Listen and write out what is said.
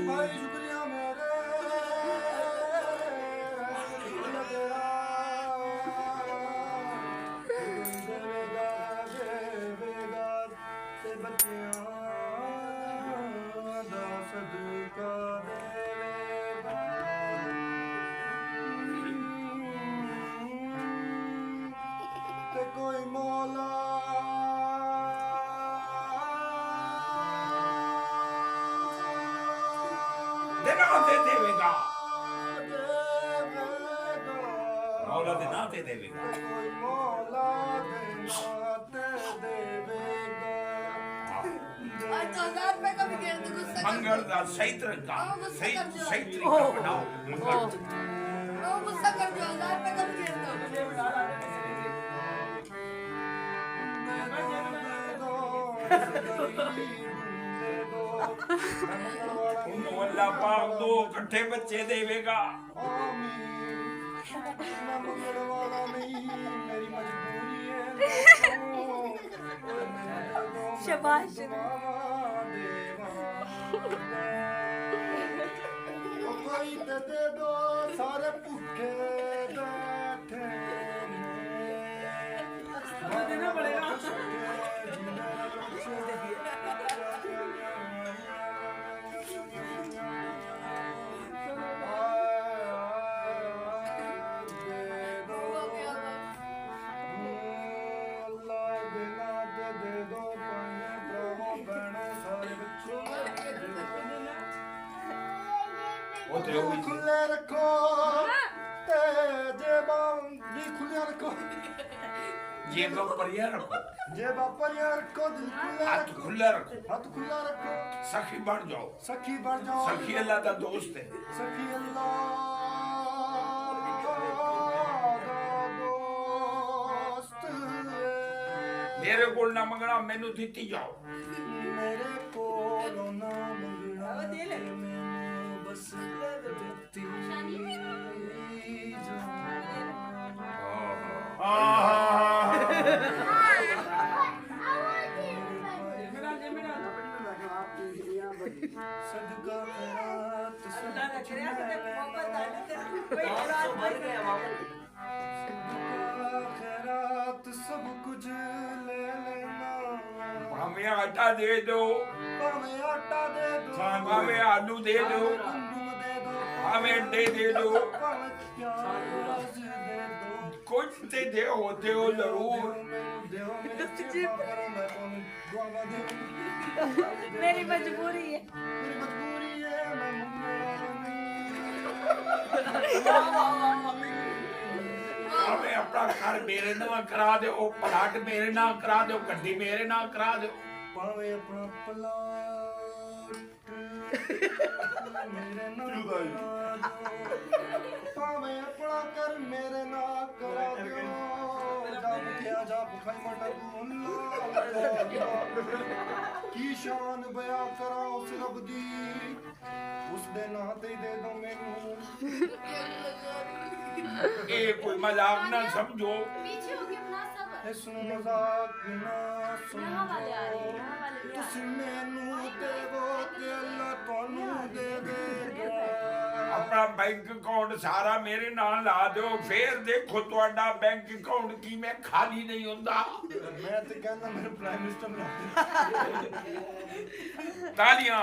भाई शुक्रिया मेरे कोई मौला देना दे देवेगा, मौला देना दे देवेगा। कोई मौला देना दे देवेगा। आज तो 1000 रुपए का भी घेर दो गुस्सा कर मंगल दा सही तरीका, सही सही तरीका बनाओ। मंगल ओ गुस्सा कर जो 1000 रुपए का भी घेर दो उनको अल्लाह पाक दो इकट्ठे बच्चे देवेगा। मैं मंगल वाला नहीं, मेरी मजबूरी है। शाबाश। कोई तो दे दो, सारे भूखे बैठे देना पड़ेगा। खुले रखो ते जेबा भी खुले रखो, जेब परिया रखो, जेबा परिया रखो, दिल खुले हाथ रखो, खुला रखो, हाथ खुला रखो, सखी बन जाओ। सखी बढ़ जाओ, सखी अल्लाह का दोस्त है। सखी अल्लाह दा दोस्त है। मेरे को ना मंगना, मैनू दिती जाओ। मेरे को ना मंगना, मैंने बस दिती सदका खैरात सब कुछ ले लेना। हमें आटा दे दो, हमें आटा दे दो, हमें आलू दे दो, गंदम दे दो, हमें अंडे दे दो, हमें प्याज दे दो। कुछ ते दे होते हो जरूर। मेरी मजबूरी है। हमें अपना घर मेरे नाम करा दो, प्लाट मेरे नाम करा दो, गड्डी मेरे नाम करा दो। पावे अपना प्लाट मेरे नाम पावे अपना कर मेरे नाम करा दो। जब क्या जब खाई मटर की शान बया करा उस रब दी, उस दे नां ते दे दो मैनू। ये कोई मजाक ना समझो। पीछे हो के अपना सब सुनो मजाक ना सुनो, तुस मैनू देवो ते अल्लाह तुहानू दे देगा। अपना बैंक अकाउंट सारा मेरे नाम ला दो, फिर देखो तुहाडा बैंक अकाउंट की मैं खाली नहीं हुंदा। मैं तो कहना मेरे प्राइम मिनिस्टर तालियां।